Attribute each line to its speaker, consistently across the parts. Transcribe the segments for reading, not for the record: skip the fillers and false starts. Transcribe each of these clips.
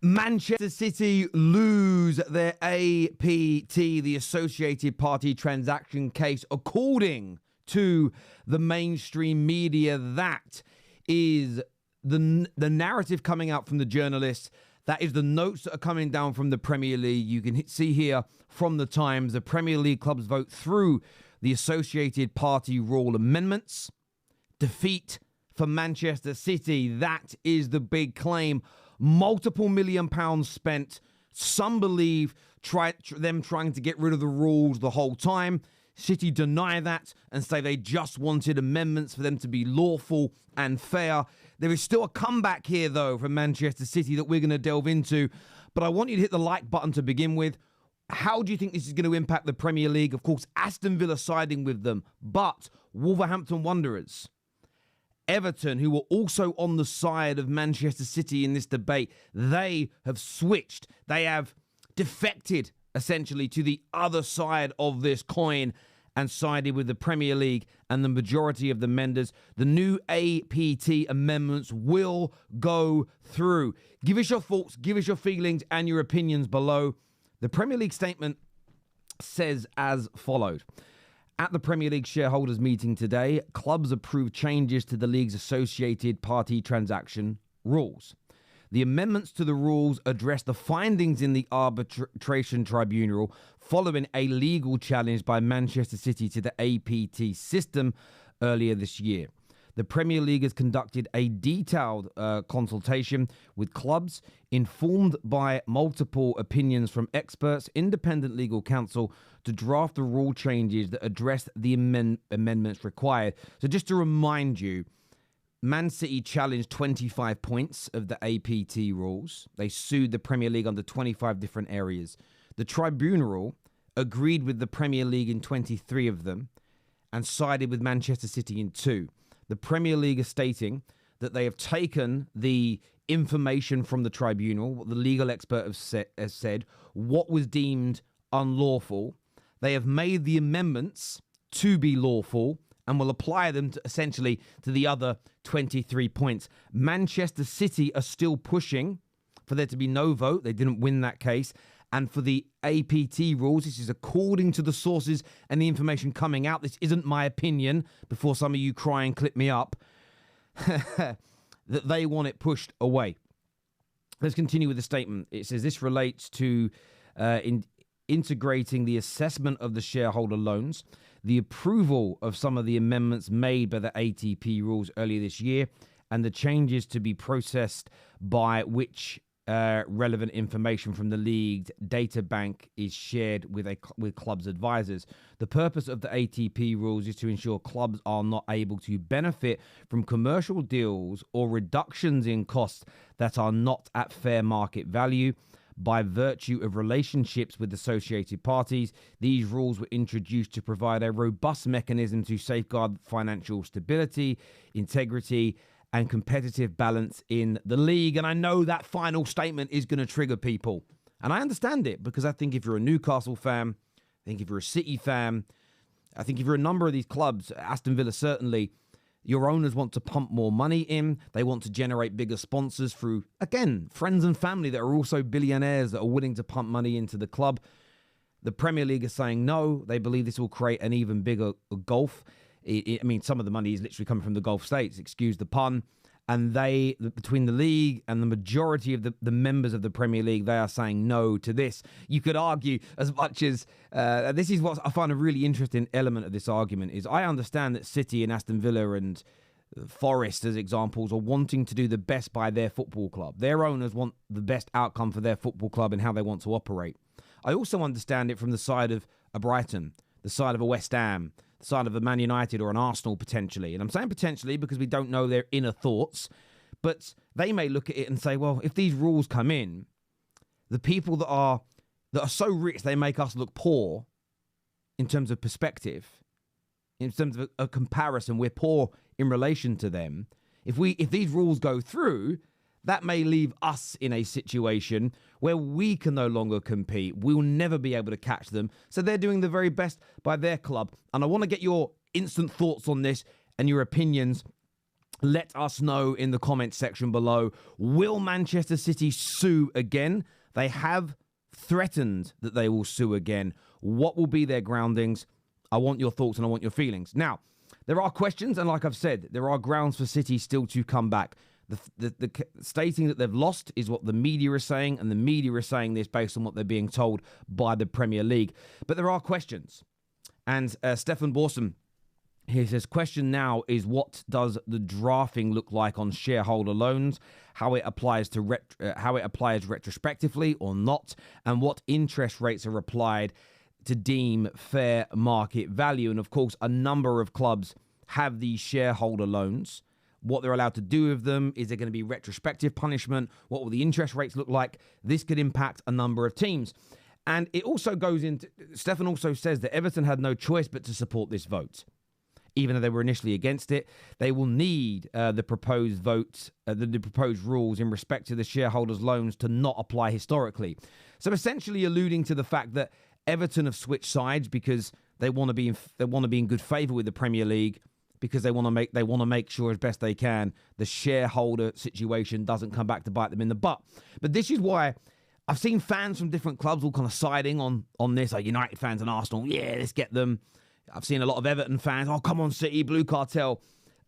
Speaker 1: Manchester City lose their APT, the Associated Party Transaction case, according to the mainstream media. That is the narrative coming out from the journalists. That is the notes that are coming down from the Premier League. You can see here from the Times, the Premier League clubs vote through the Associated Party rule amendments. Defeat for Manchester City. That is the big claim. Multiple £1 million spent. Some believe them trying to get rid of the rules the whole time. City deny that and say they just wanted amendments for them to be lawful and fair. There is still a comeback here, though, from Manchester City that we're going to delve into. But I want you to hit the like button to begin with. How do you think this is going to impact the Premier League? Of course, Aston Villa siding with them, but Wolverhampton Wanderers, Everton, who were also on the side of Manchester City in this debate, they have switched. They have defected, essentially, to the other side of this coin and sided with the Premier League and the majority of the members. The new APT amendments will go through. Give us your thoughts, give us your feelings and your opinions below. The Premier League statement says as followed. At the Premier League shareholders meeting today, clubs approved changes to the league's Associated Party Transaction rules. The amendments to the rules address the findings in the arbitration tribunal following a legal challenge by Manchester City to the APT system earlier this year. The Premier League has conducted a detailed consultation with clubs, informed by multiple opinions from experts, independent legal counsel, to draft the rule changes that address the amendments required. So just to remind you, Man City challenged 25 points of the APT rules. They sued the Premier League under 25 different areas. The tribunal agreed with the Premier League in 23 of them and sided with Manchester City in 2. The Premier League is stating that they have taken the information from the tribunal, what the legal expert has said, what was deemed unlawful. They have made the amendments to be lawful and will apply them to, essentially, to the other 23 points. Manchester City are still pushing for there to be no vote. They didn't win that case. And for the APT rules, this is according to the sources and the information coming out. This isn't my opinion, before some of you cry and clip me up, that they want it pushed away. Let's continue with the statement. It says this relates to integrating the assessment of the shareholder loans, the approval of some of the amendments made by the ATP rules earlier this year, and the changes to be processed by which relevant information from the league data bank is shared with clubs' advisors. The purpose of the ATP rules is to ensure clubs are not able to benefit from commercial deals or reductions in costs that are not at fair market value. By virtue of relationships with associated parties, these rules were introduced to provide a robust mechanism to safeguard financial stability, integrity, and competitive balance in the league. And I know that final statement is going to trigger people. And I understand it, because I think if you're a Newcastle fan, I think if you're a City fan, I think if you're a number of these clubs, Aston Villa certainly, your owners want to pump more money in. They want to generate bigger sponsors through, again, friends and family that are also billionaires that are willing to pump money into the club. The Premier League is saying no. They believe this will create an even bigger gulf. I mean, some of the money is literally coming from the Gulf states, excuse the pun. And they, between the league and the majority of the members of the Premier League, they are saying no to this. You could argue as much as, this is what I find a really interesting element of this argument, is I understand that City and Aston Villa and Forest, as examples, are wanting to do the best by their football club. Their owners want the best outcome for their football club and how they want to operate. I also understand it from the side of a Brighton, the side of a West Ham, the side of a Man United or an Arsenal potentially. And I'm saying potentially because we don't know their inner thoughts, but they may look at it and say, well, if these rules come in, the people that are so rich they make us look poor in terms of perspective, in terms of a comparison, we're poor in relation to them. If these rules go through, that may leave us in a situation where we can no longer compete. We'll never be able to catch them. So they're doing the very best by their club. And I want to get your instant thoughts on this and your opinions Let us know in the comments section below. Will Manchester City sue again? They have threatened that they will sue again. What will be their groundings? I want your thoughts and I want your feelings. Now, there are questions, and like I've said, there are grounds for City still to come back. The stating that they've lost is what the media is saying, and the media is saying this based on what they're being told by the Premier League. But there are questions. And Stefan Borson, he says, question now is, what does the drafting look like on shareholder loans? How it applies to how it applies retrospectively or not, and what interest rates are applied to deem fair market value. And of course, a number of clubs have these shareholder loans. What they're allowed to do with them, is there going to be retrospective punishment? What will the interest rates look like? This could impact a number of teams. And it also goes into, Stefan also says that Everton had no choice but to support this vote. Even though they were initially against it, they will need the proposed votes, the proposed rules in respect to the shareholders' loans to not apply historically. So essentially alluding to the fact that Everton have switched sides because they want to be in good favour with the Premier League, because they want to make sure as best they can the shareholder situation doesn't come back to bite them in the butt. But this is why I've seen fans from different clubs all kind of siding on this, like United fans and Arsenal. Yeah, let's get them. I've seen a lot of Everton fans. Oh, come on, City, Blue Cartel.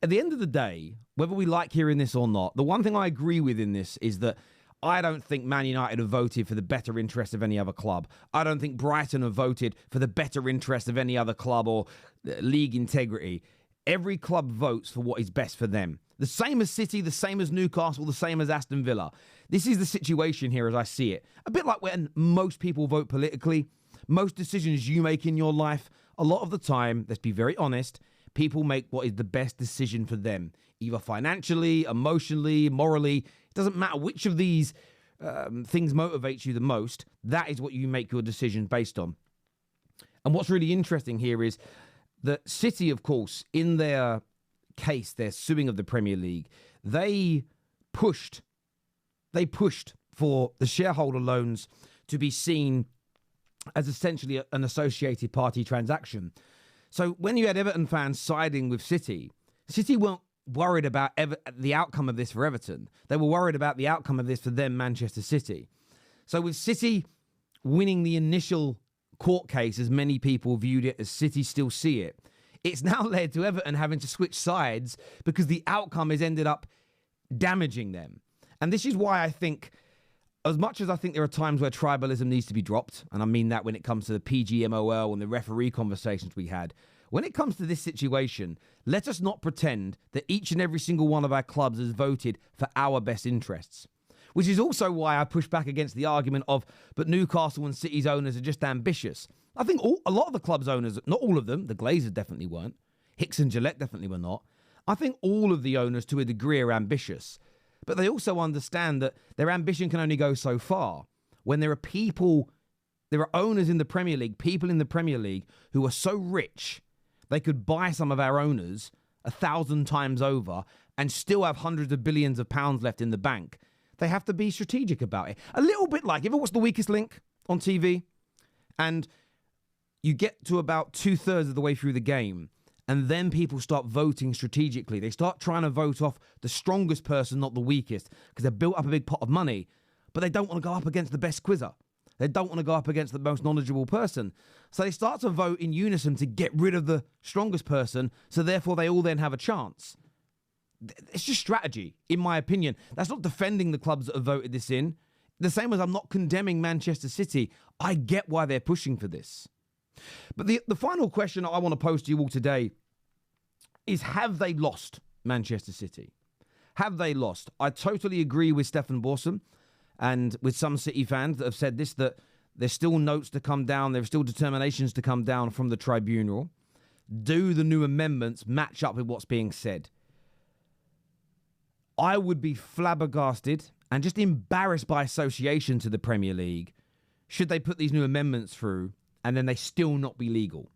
Speaker 1: At the end of the day, whether we like hearing this or not, the one thing I agree with in this is that I don't think Man United have voted for the better interest of any other club. I don't think Brighton have voted for the better interest of any other club or league integrity. Every club votes for what is best for them. The same as City, the same as Newcastle, the same as Aston Villa. This is the situation here as I see it. A bit like when most people vote politically. Most decisions you make in your life, a lot of the time, let's be very honest, people make what is the best decision for them. Either financially, emotionally, morally. It doesn't matter which of these things motivates you the most. That is what you make your decision based on. And what's really interesting here is that City, of course, in their case, their suing of the Premier League, they pushed for the shareholder loans to be seen as essentially an associated party transaction. So when you had Everton fans siding with City, City weren't worried about the outcome of this for Everton. They were worried about the outcome of this for them, Manchester City. So with City winning the initial court case, as many people viewed it, as City still see it, it's now led to Everton having to switch sides because the outcome has ended up damaging them. And this is why I think, as much as I think there are times where tribalism needs to be dropped, and I mean that when it comes to the PGMOL and the referee conversations we had, when it comes to this situation, let us not pretend that each and every single one of our clubs has voted for our best interests. Which is also why I push back against the argument of, but Newcastle and City's owners are just ambitious. I think a lot of the club's owners, not all of them, the Glazers definitely weren't, Hicks and Gillette definitely were not. I think all of the owners to a degree are ambitious. But they also understand that their ambition can only go so far. When there are owners in the Premier League, people in the Premier League who are so rich, they could buy some of our owners 1,000 times over and still have hundreds of billions of pounds left in the bank. They have to be strategic about it. A little bit like, if it was The Weakest Link on TV, and you get to about 2/3 of the way through the game, and then people start voting strategically. They start trying to vote off the strongest person, not the weakest, because they've built up a big pot of money, but they don't want to go up against the best quizzer. They don't want to go up against the most knowledgeable person. So they start to vote in unison to get rid of the strongest person, so therefore they all then have a chance. It's just strategy, in my opinion. That's not defending the clubs that have voted this in. The same as I'm not condemning Manchester City. I get why they're pushing for this. But the final question I want to pose to you all today is, have they lost, Manchester City? Have they lost? I totally agree with Stefan Borson and with some City fans that have said this, that there's still notes to come down, there's still determinations to come down from the tribunal. Do the new amendments match up with what's being said? I would be flabbergasted and just embarrassed by association to the Premier League should they put these new amendments through and then they still not be legal.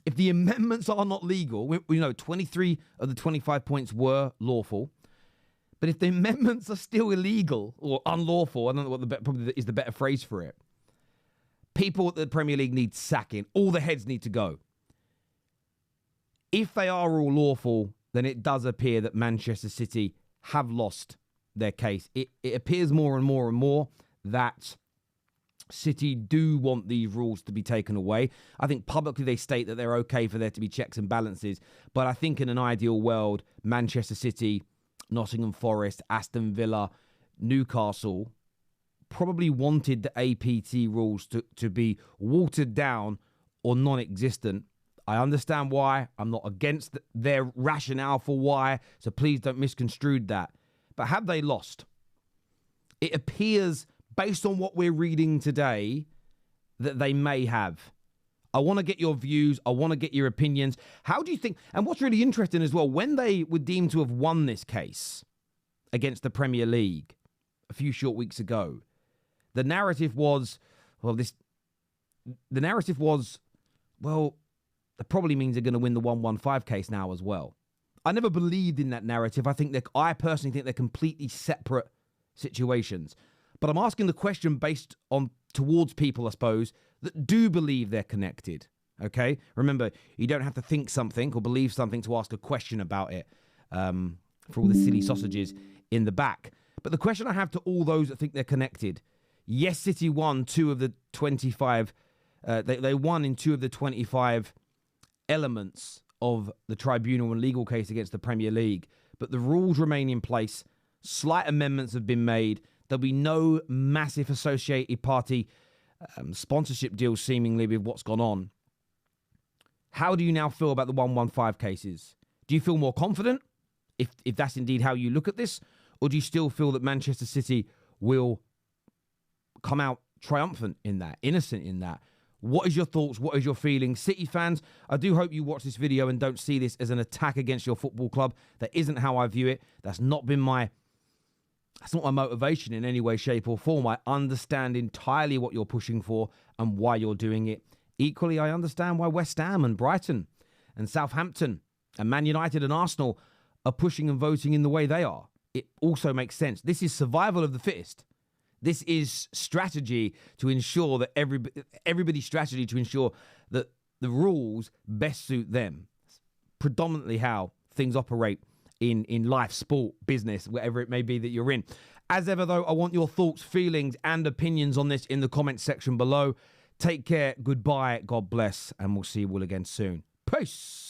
Speaker 1: If the amendments are not legal, we know 23 of the 25 points were lawful, but if the amendments are still illegal or unlawful, I don't know what probably is the better phrase for it, people at the Premier League need sacking. All the heads need to go. If they are all lawful, then it does appear that Manchester City have lost their case. It appears more and more that City do want these rules to be taken away. I think publicly they state that they're okay for there to be checks and balances. But I think in an ideal world, Manchester City, Nottingham Forest, Aston Villa, Newcastle probably wanted the APT rules to be watered down or non-existent. I understand why. I'm not against their rationale for why, so please don't misconstrue that. But have they lost? It appears, based on what we're reading today, that they may have. I want to get your views. I want to get your opinions. How do you think, and what's really interesting as well, when they were deemed to have won this case against the Premier League a few short weeks ago, the narrative was, that probably means they're going to win the 115 case now as well. I never believed in that narrative. I personally think they're completely separate situations. But I'm asking the question based on towards people, I suppose, that do believe they're connected. Okay? Remember, you don't have to think something or believe something to ask a question about it, for all the silly sausages in the back. But the question I have to all those that think they're connected, yes, City won 2 of the 25. They won in 2 of the 25 elements of the tribunal and legal case against the Premier League. But the rules remain in place. Slight amendments have been made. There'll be no massive associated party sponsorship deals seemingly with what's gone on. How do you now feel about the 115 cases? Do you feel more confident if that's indeed how you look at this? Or do you still feel that Manchester City will come out triumphant in that, innocent in that? What is your thoughts? What is your feelings? City fans, I do hope you watch this video and don't see this as an attack against your football club. That isn't how I view it. That's not my motivation in any way, shape or form. I understand entirely what you're pushing for and why you're doing it. Equally, I understand why West Ham and Brighton and Southampton and Man United and Arsenal are pushing and voting in the way they are. It also makes sense. This is survival of the fittest. This is strategy to ensure that everybody's strategy to ensure that the rules best suit them. It's predominantly how things operate in life, sport, business, whatever it may be that you're in. As ever, though, I want your thoughts, feelings, and opinions on this in the comments section below. Take care. Goodbye. God bless. And we'll see you all again soon. Peace.